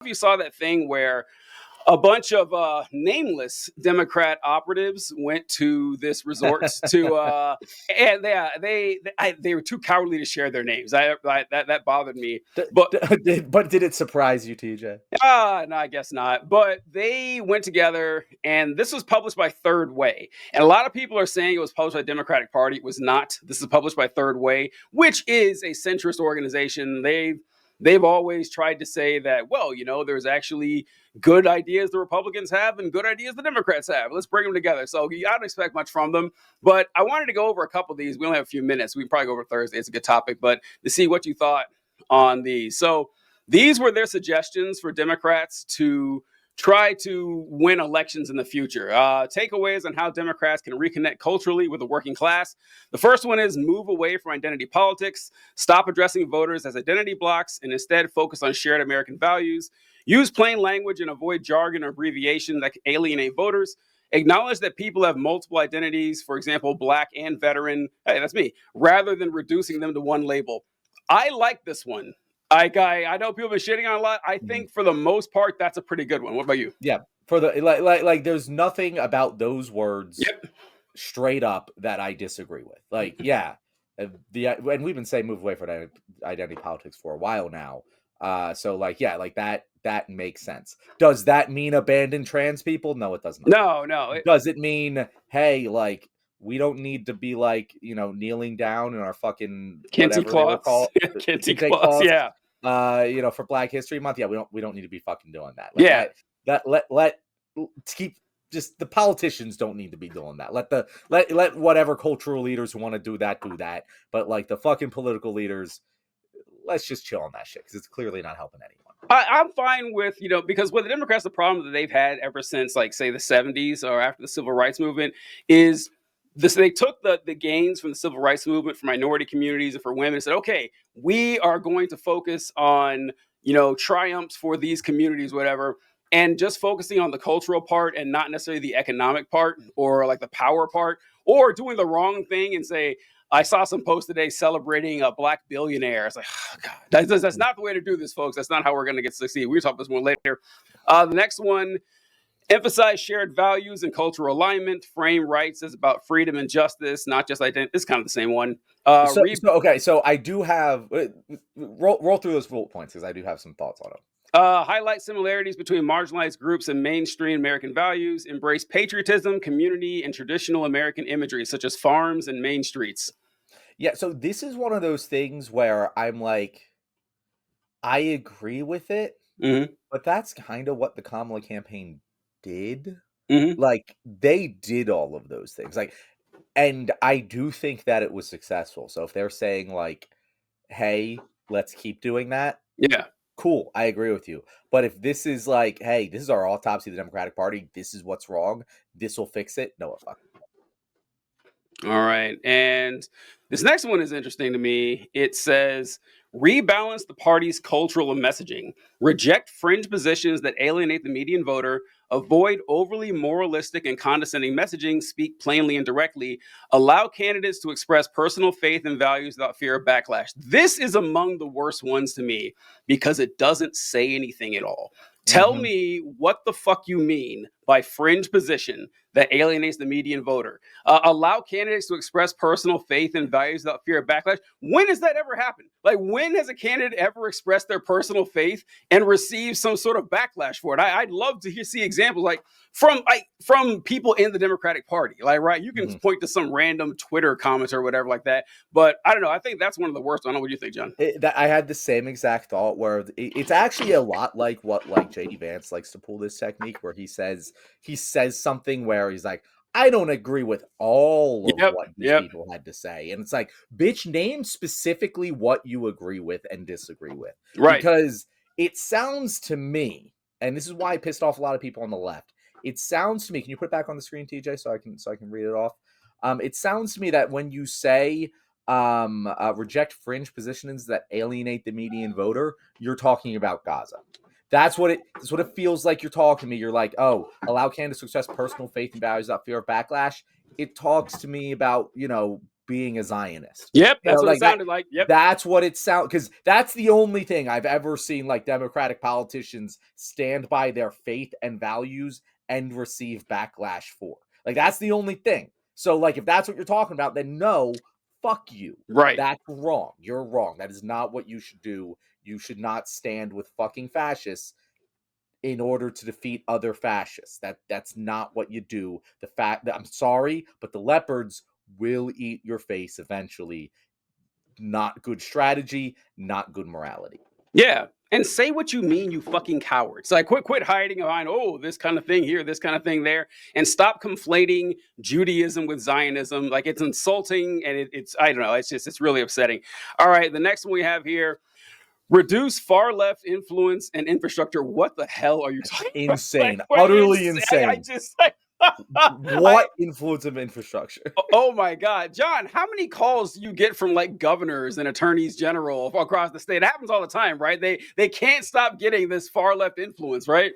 if you saw that thing where a bunch of nameless Democrat operatives went to this resort to, and they were too cowardly to share their names. That bothered me. But did it surprise you, TJ? No, I guess not. But they went together, and this was published by Third Way. And a lot of people are saying it was published by the Democratic Party. It was not. This is published by Third Way, which is a centrist organization. They've always tried to say that, well, there's actually good ideas the Republicans have and good ideas the Democrats have. Let's bring them together. So I don't expect much from them. But I wanted to go over a couple of these. We only have a few minutes. We can probably go over Thursday. It's a good topic. But to see what you thought on these. So these were their suggestions for Democrats to try to win elections in the future. Takeaways on how Democrats can reconnect culturally with the working class. The first one is move away from identity politics, stop addressing voters as identity blocks, and instead focus on shared American values. Use plain language and avoid jargon or abbreviation that can alienate voters. Acknowledge that people have multiple identities, for example, Black and veteran. Hey, that's me, rather than reducing them to one label. I like this one. I know people have been shitting on a lot. I think for the most part, that's a pretty good one. What about you? Yeah, for the like there's nothing about those words straight up that I disagree with. Like, yeah, and we've been saying move away from identity politics for a while now. So like, yeah, like that makes sense. Does that mean abandon trans people? No, it does not. No. Does it mean, hey, like, we don't need to be like, kneeling down in our fucking Kente cloths. Kente cloths, yeah. For Black History Month, yeah, we don't need to be fucking doing that. Like, let keep just the politicians don't need to be doing that. Let whatever cultural leaders who want to do that. But like the fucking political leaders, let's just chill on that shit because it's clearly not helping anyone. I'm fine with, because with the Democrats, the problem that they've had ever since, like, say, the 70s or after the Civil Rights Movement is they took the gains from the Civil Rights Movement for minority communities and for women and said, okay, we are going to focus on, triumphs for these communities, whatever, and just focusing on the cultural part and not necessarily the economic part or like the power part, or doing the wrong thing and say, I saw some post today celebrating a Black billionaire. It's like, oh, God, that's not the way to do this, folks. That's not how we're going to succeed. We'll talk about this more later. The next one, emphasize shared values and cultural alignment. Frame rights as about freedom and justice, not just identity. It's kind of the same one. So I do have roll through those bullet points because I do have some thoughts on them. Highlight similarities between marginalized groups and mainstream American values. Embrace patriotism, community, and traditional American imagery, such as farms and main streets. Yeah, so this is one of those things where I'm like, I agree with it, but that's kind of what the Kamala campaign did. Like, they did all of those things. Like, and I do think that it was successful. So if they're saying, like, hey, let's keep doing that. Yeah. Cool, I agree with you. But if this is like, hey, this is our autopsy of the Democratic Party, this is what's wrong, this will fix it, no, it fucking won't. All right. And this next one is interesting to me. It says, rebalance the party's cultural messaging, reject fringe positions that alienate the median voter, avoid overly moralistic and condescending messaging, speak plainly and directly, allow candidates to express personal faith and values without fear of backlash. This is among the worst ones to me because it doesn't say anything at all. Tell me what the fuck you mean by fringe position that alienates the median voter. Allow candidates to express personal faith and values without fear of backlash. When has that ever happened? Like, when has a candidate ever expressed their personal faith and received some sort of backlash for it? I'd love to see examples like from people in the Democratic Party. Like, right, you can point to some random Twitter comments or whatever like that. But I don't know. I think that's one of the worst. I don't know what you think, John. I had the same exact thought where it's actually a lot like what J.D. Vance likes to pull this technique where he says something where he's like, I don't agree with all of what these people had to say. And it's like, bitch, name specifically what you agree with and disagree with. Right. Because it sounds to me, and this is why I pissed off a lot of people on the left. It sounds to me, can you put it back on the screen, TJ, so I can read it off? It sounds to me that when you say reject fringe positions that alienate the median voter, you're talking about Gaza. That's what it feels like you're talking to me. You're like, oh, allow candidates to express personal faith and values without fear of backlash. It talks to me about, being a Zionist. Yep, You that's know, what it like that. sounded like. Yep. That's what it sounds, because that's the only thing I've ever seen like Democratic politicians stand by their faith and values and receive backlash for. Like that's the only thing. So like if that's what you're talking about, then no, fuck you. Right. That's wrong. You're wrong. That is not what you should do. You should not stand with fucking fascists in order to defeat other fascists. That's not what you do. The fact that I'm sorry, but the leopards will eat your face eventually. Not good strategy, not good morality. Yeah. And say what you mean, you fucking cowards. Like, quit hiding behind, oh, this kind of thing here, this kind of thing there, and stop conflating Judaism with Zionism. Like, it's insulting, and it's I don't know, it's really upsetting. All right, the next one we have here: reduce far left influence and infrastructure. What the hell are you talking Insane, about? Like, utterly insane. I just like. What influence of infrastructure? Oh my God, John, how many calls do you get from like governors and attorneys general across the state? It happens all the time, right? They can't stop getting this far left influence, right?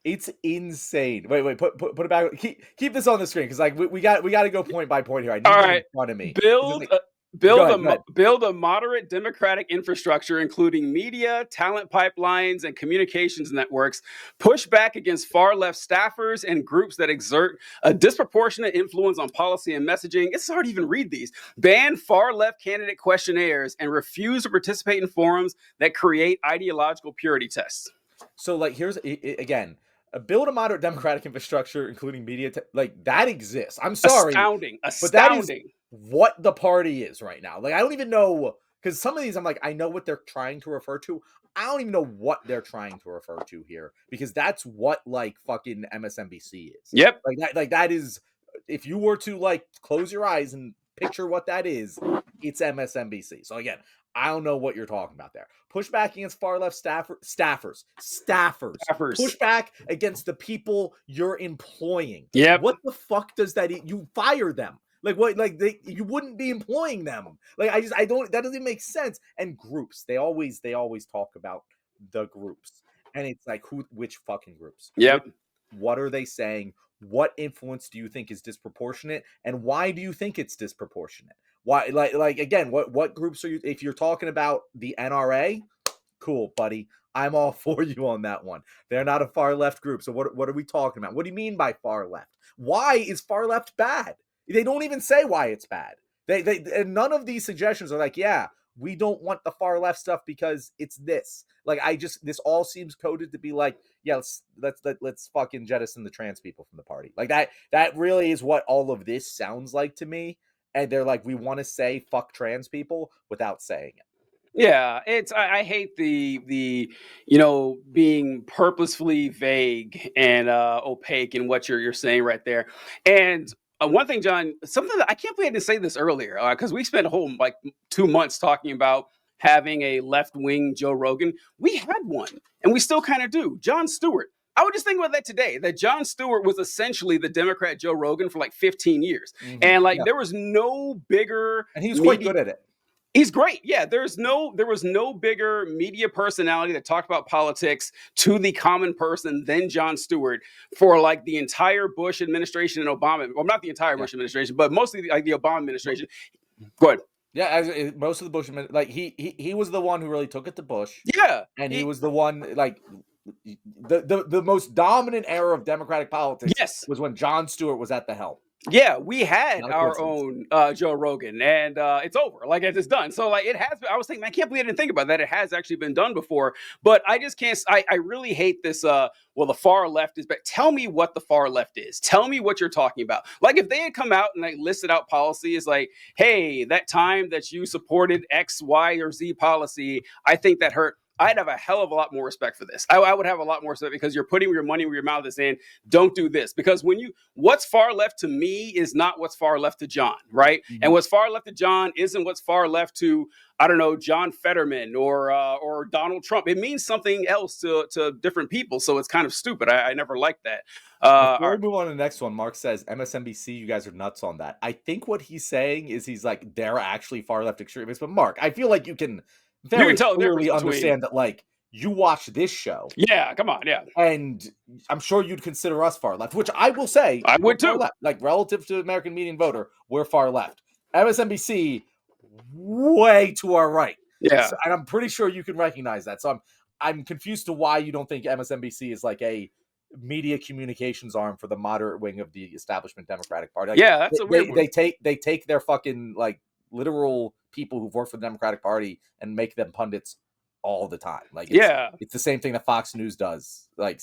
It's insane. Wait, put it back. Keep this on the screen because like we got to go point by point here. I need all it right, in front of me. Build a moderate democratic infrastructure, including media, talent pipelines, and communications networks. Push back against far-left staffers and groups that exert a disproportionate influence on policy and messaging. It's hard to even read these. Ban far-left candidate questionnaires and refuse to participate in forums that create ideological purity tests. So, like, here's again. Build a moderate democratic infrastructure, including media, like that exists. I'm sorry, astounding, but that is what the party is right now. Like, I don't even know, because some of these, I'm like, I know what they're trying to refer to. I don't even know what they're trying to refer to here, because that's what like fucking MSNBC is. Yep, like that is. If you were to like close your eyes and picture what that is, it's MSNBC. So again, I don't know what you're talking about there. Push back against far left staffers. Push back against the people you're employing. Yep. What the fuck does that? You fire them. Like what? Like you wouldn't be employing them. Like I don't. That doesn't make sense. And groups. They always talk about the groups, and it's like which fucking groups? Yep. What are they saying? What influence do you think is disproportionate, and why do you think it's disproportionate? Why, like again, what groups are you? If you're talking about the NRA, cool, buddy, I'm all for you on that one. They're not a far left group, so what are we talking about? What do you mean by far left? Why is far left bad? They don't even say why it's bad. They and none of these suggestions are like, yeah, we don't want the far left stuff because it's this. Like this all seems coded to be like, yeah, let's fucking jettison the trans people from the party. Like that really is what all of this sounds like to me. And they're like, we want to say fuck trans people without saying it. Yeah, I hate the being purposefully vague and opaque in what you're saying right there. And one thing, John, something that I can't believe I didn't say this earlier, because we spent a whole like 2 months talking about having a left-wing Joe Rogan. We had one, and we still kind of do. Jon Stewart. I would just think about that today, that Jon Stewart was essentially the Democrat Joe Rogan for like 15 years. Mm-hmm. And like there was no bigger... And he was quite good at it. He's great. Yeah, there was no bigger media personality that talked about politics to the common person than Jon Stewart for like the entire Bush administration and Obama. Well, not the entire Bush administration, but mostly like the Obama administration. Go ahead. Yeah, most of the Bush, like he was the one who really took it to Bush. Yeah, and he was the one like the most dominant era of Democratic politics. Yes, was when Jon Stewart was at the helm. Yeah, we had our own Joe Rogan, and it's over. Like, it's done. So, like, it has been, I was thinking, I can't believe I didn't think about that. It has actually been done before. But I just can't, I really hate this, well, the far left is, but tell me what the far left is. Tell me what you're talking about. Like, if they had come out and like listed out policies like, hey, that time that you supported X, Y, or Z policy, I think that hurt. I'd have a hell of a lot more respect for this. I would have a lot more respect because you're putting your money where your mouth is in. Don't do this. Because what's far left to me is not what's far left to John, right? Mm-hmm. And what's far left to John isn't what's far left to, I don't know, John Fetterman or Donald Trump. It means something else to different people. So it's kind of stupid. I never liked that. Before we move on to the next one, Mark says, MSNBC, you guys are nuts on that. I think what he's saying is he's like, they're actually far left extremists. But Mark, I feel like you can very clearly understand that, like, you watch this show. Yeah, come on, yeah. And I'm sure you'd consider us far left, which I will say. I would too. Like, relative to the American median voter, we're far left. MSNBC way to our right. Yeah. So, and I'm pretty sure you can recognize that. So I'm confused to why you don't think MSNBC is like a media communications arm for the moderate wing of the establishment Democratic Party. Like, yeah, that's a weird one. They take their fucking like literal people who've worked for the Democratic Party and make them pundits all the time. Like, it's the same thing that Fox News does. Like,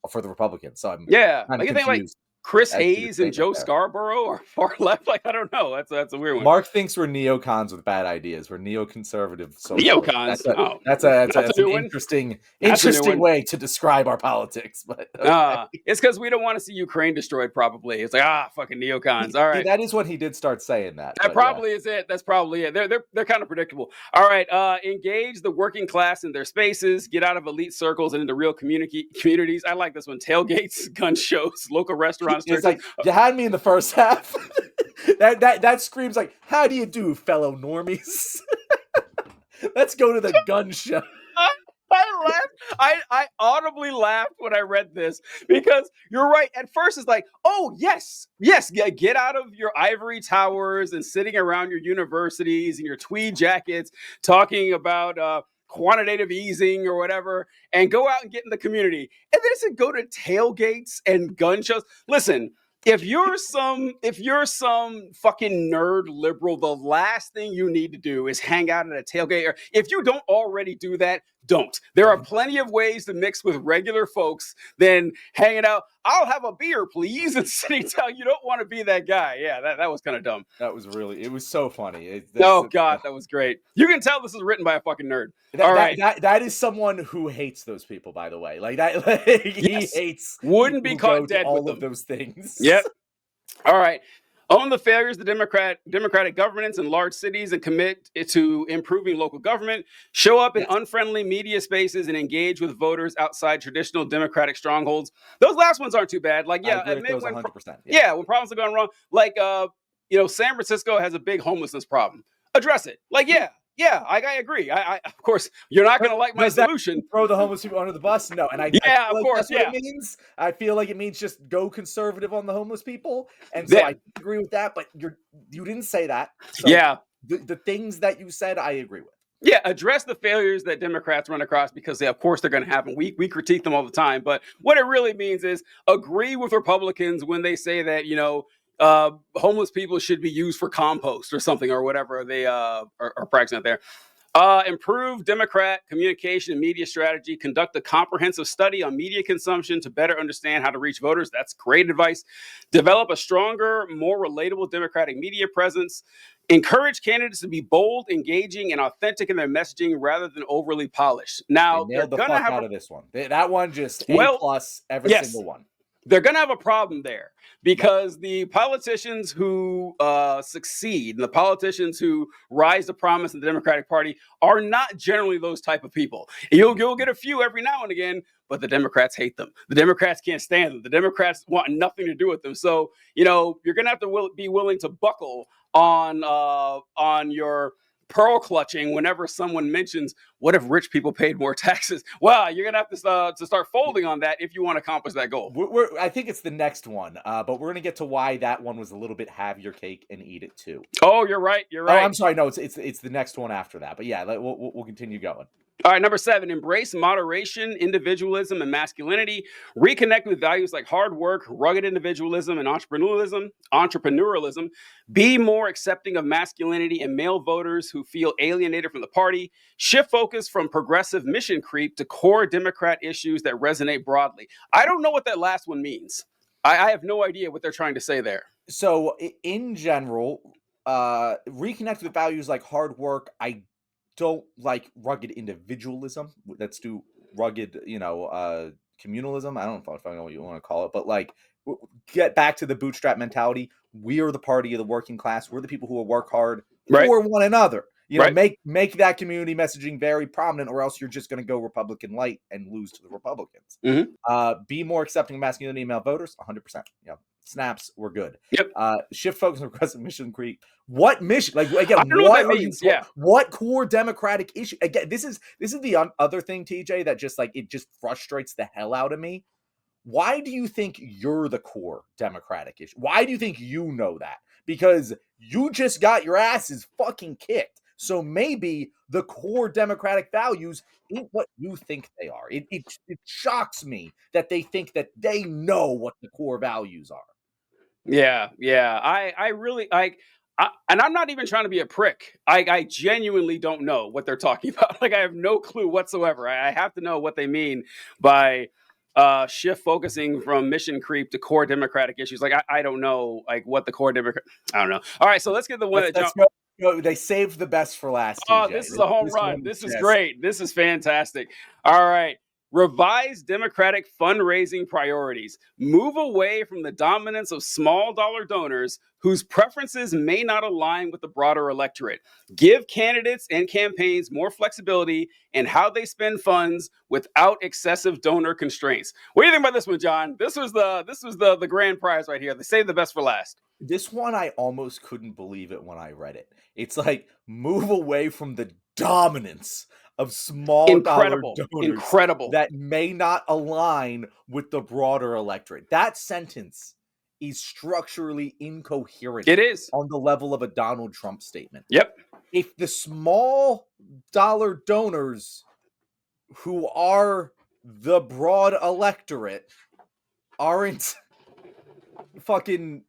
for the Republicans. So I'm like you confused. think like Chris Hayes and Joe Scarborough are far left. Like, I don't know. That's a weird one. Mark thinks we're neocons with bad ideas. We're neoconservative. Neocons. That's an interesting way to describe our politics. But okay. It's because we don't want to see Ukraine destroyed. Probably it's like fucking neocons. All right, that is when he did start saying that. That probably is it. That's probably it. They're kind of predictable. All right, engage the working class in their spaces. Get out of elite circles and into real communities. I like this one. Tailgates, gun shows, local restaurants. It's like, you had me in the first half. that screams like, how do you do, fellow normies? Let's go to the gun show. I laughed. I audibly laughed when I read this because you're right. At first, it's like, oh, yes, get out of your ivory towers and sitting around your universities and your tweed jackets talking about quantitative easing or whatever, and go out and get in the community. And then it go to tailgates and gun shows. Listen, if you're some fucking nerd liberal, the last thing you need to do is hang out at a tailgate. Or if you don't already do that, don't. There are plenty of ways to mix with regular folks than hanging out. I'll have a beer, please, and sitting down. You don't want to be that guy. Yeah, that was kind of dumb. That was it was so funny. That was great. You can tell this is written by a fucking nerd. That is someone who hates those people, by the way. Like that, he hates. Wouldn't be caught dead with all of those things. Yep. All right. Own the failures of the Democratic governance in large cities and commit to improving local government. Show up in unfriendly media spaces and engage with voters outside traditional Democratic strongholds. Those last ones aren't too bad. Like, admit when 100%. When problems are going wrong. Like, San Francisco has a big homelessness problem. Address it. Like, I agree. I of course, you're not going to like my solution. Throw the homeless people under the bus? No. And of course, that's what it means. I feel like it means just go conservative on the homeless people. And so I agree with that, but you didn't say that. So the things that you said, I agree with. Yeah, address the failures that Democrats run across because, of course, they're going to happen. We critique them all the time. But what it really means is agree with Republicans when they say that, homeless people should be used for compost or something or whatever they are practicing out there. Improve Democrat communication and media strategy. Conduct a comprehensive study on media consumption to better understand how to reach voters. That's great advice. Develop a stronger, more relatable Democratic media presence. Encourage candidates to be bold, engaging, and authentic in their messaging rather than overly polished. Now, they're going to have out of this one. That one just A+ every single one. They're going to have a problem there because the politicians who succeed and the politicians who rise to prominence in the Democratic Party are not generally those type of people. You'll get a few every now and again, but the Democrats hate them. The Democrats can't stand them. The Democrats want nothing to do with them. So, you're going to have to be willing to buckle on your pearl clutching whenever someone mentions, what if rich people paid more taxes? Well, you're going to have to start folding on that if you want to accomplish that goal. I think it's the next one, but we're going to get to why that one was a little bit have your cake and eat it too. Oh, you're right. Oh, I'm sorry. No, it's the next one after that. But yeah, we'll continue going. All right, number 7, embrace moderation, individualism, and masculinity. Reconnect with values like hard work, rugged individualism, and entrepreneurialism. Be more accepting of masculinity and male voters who feel alienated from the party. Shift focus from progressive mission creep to core Democrat issues that resonate broadly. I don't know what that last one means. I have no idea what they're trying to say there. So, in general, reconnect with values like hard work. I don't like rugged individualism. Let's do rugged, communalism. I don't know if I know what you want to call it, but like get back to the bootstrap mentality. We are the party of the working class. We're the people who will work hard for one another. Make that community messaging very prominent, or else you're just going to go Republican light and lose to the Republicans. Mm-hmm. Be more accepting of masculinity and male voters. 100%. Snaps, we're good. Yep. Shift focus on progressive mission creep. What mission? Like again, I don't know what that means. What core Democratic issue? Again, this is the other thing, TJ, that just it just frustrates the hell out of me. Why do you think you're the core Democratic issue? Why do you think you know that? because you just got your asses fucking kicked. So maybe the core democratic values ain't what you think they are. It shocks me that they think that they know what the core values are. Yeah, yeah. I really like, and I'm not even trying to be a prick. I genuinely don't know what they're talking about. Like, I have no clue whatsoever. I have to know what they mean by shift focusing from mission creep to core democratic issues. Like, I don't know, like, what the core democrat. I don't know. All right, so let's get the one that Let's jump. go. They saved the best for last, Oh, TJ. this is a home This run. one This is just great. This is fantastic. All right. Revise Democratic fundraising priorities. Move away from the dominance of small dollar donors whose preferences may not align with the broader electorate. Give candidates and campaigns more flexibility in how they spend funds without excessive donor constraints. What do you think about this one, John? This was the grand prize right here. They saved the best for last. This one, I almost couldn't believe it when I read it. It's like, move away from the dominance of small dollar donors Incredible. that may not align with the broader electorate. That sentence is structurally incoherent. It is. On the level of a Donald Trump statement. Yep. If the small dollar donors who are the broad electorate aren't fucking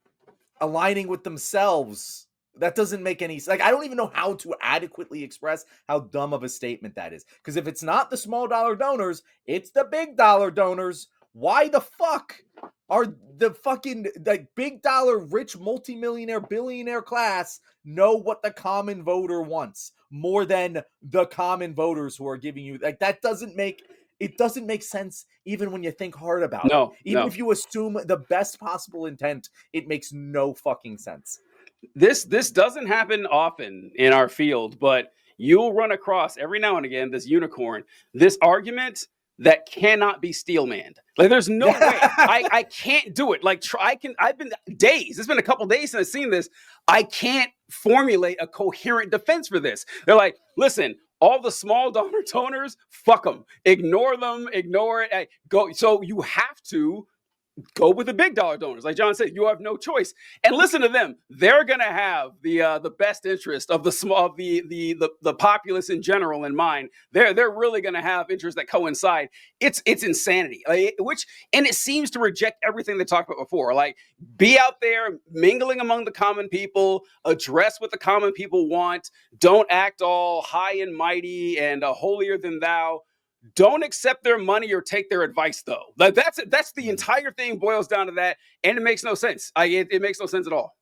aligning with themselves, that doesn't make any sense. Like, I don't even know how to adequately express how dumb of a statement that is. Because if it's not the small dollar donors, it's the big dollar donors. Why the fuck are the fucking like big dollar rich multimillionaire billionaire class know what the common voter wants more than the common voters who are giving you, like, that doesn't make sense even when you think hard about it. Even if you assume the best possible intent, it makes no fucking sense. This doesn't happen often in our field, but you'll run across every now and again this unicorn, this argument that cannot be steelmanned. Like, there's no way. I can't do it. Like, I've been days. It's been a couple days since I've seen this. I can't formulate a coherent defense for this. They're like, listen, all the small donors, fuck them. Ignore them. Ignore it. Go. So you have to go with the big dollar donors. Like John said, you have no choice. And listen to them; they're going to have the best interest of the small, of the populace in general in mind. They're really going to have interests that coincide. It's insanity. And it seems to reject everything they talked about before. Like, be out there mingling among the common people, address what the common people want. Don't act all high and mighty and holier than thou. Don't accept their money or take their advice, though. Like, that's the entire thing boils down to that, and it makes no sense. It makes no sense at all.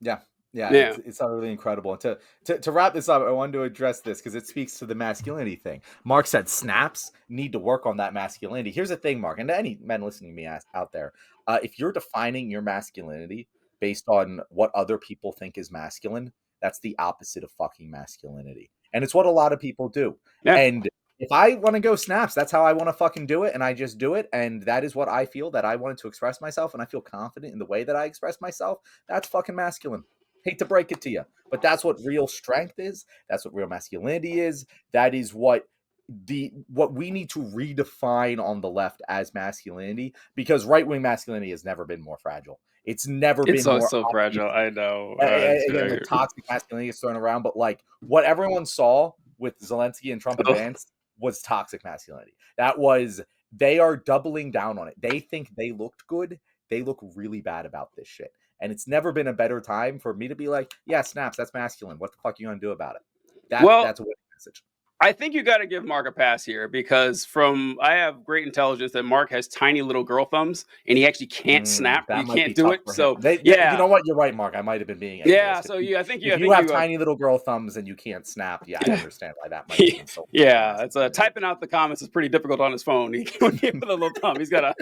Yeah. It's utterly incredible. And to wrap this up, I wanted to address this because it speaks to the masculinity thing. Mark said snaps need to work on that masculinity. Here's the thing, Mark, and to any men listening to me out there, if you're defining your masculinity based on what other people think is masculine, that's the opposite of fucking masculinity. And it's what a lot of people do. Yeah. And if I want to go snaps, that's how I want to fucking do it. And I just do it. And that is what I feel, that I wanted to express myself. And I feel confident in the way that I express myself. That's fucking masculine. Hate to break it to you, but that's what real strength is. That's what real masculinity is. That is what we need to redefine on the left as masculinity, because right-wing masculinity has never been more fragile. It's never been more so fragile. I know. Again, the toxic masculinity is thrown around, but like what everyone saw with Zelensky and Trump advanced was toxic masculinity. That was, they are doubling down on it. They think they looked good. They look really bad about this shit. And it's never been a better time for me to be like, yeah, snaps, that's masculine. What the fuck are you going to do about it? That's a winning message. I think you got to give Mark a pass here, because I have great intelligence that Mark has tiny little girl thumbs and he actually can't snap. He can't do it. So you know what? You're right, Mark. I might have been being So I think if you have tiny little girl thumbs and you can't snap, yeah, I understand why that might have been so. It's typing out the comments is pretty difficult on his phone. He can't with a little thumb. He's gotta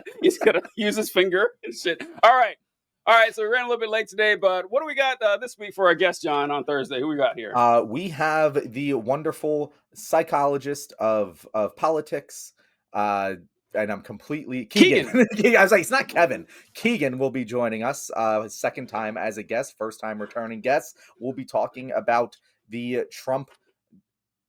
use his finger and shit. All right, so we ran a little bit late today, but what do we got this week for our guest, John, on Thursday? Who we got here? We have the wonderful psychologist of politics, and I'm completely... Keegan. I was like, it's not Kevin. Keegan will be joining us, his second time as a guest, first time returning guest. We'll be talking about the Trump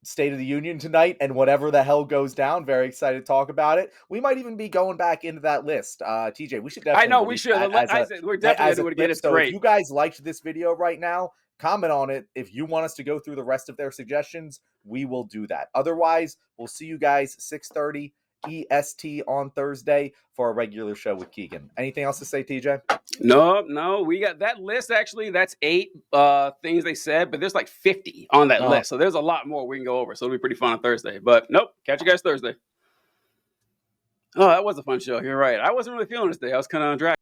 State of the Union tonight and whatever the hell goes down. Very excited to talk about it. We might even be going back into that list. TJ, we should I definitely know we release should. that I said we're definitely gonna as a do it again. clip. It's So if great. you guys liked this video right now, comment on it. If you want us to go through the rest of their suggestions, we will do that. Otherwise, we'll see you guys 6:30 EST on Thursday for a regular show with Keegan. Anything else to say, TJ? No, we got that list. Actually, that's 8 things they said, but there's like 50 on that list, so there's a lot more we can go over. So it'll be pretty fun on Thursday. But nope, catch you guys Thursday. Oh, that was a fun show. You're right. I wasn't really feeling this day. I was kind of on drag.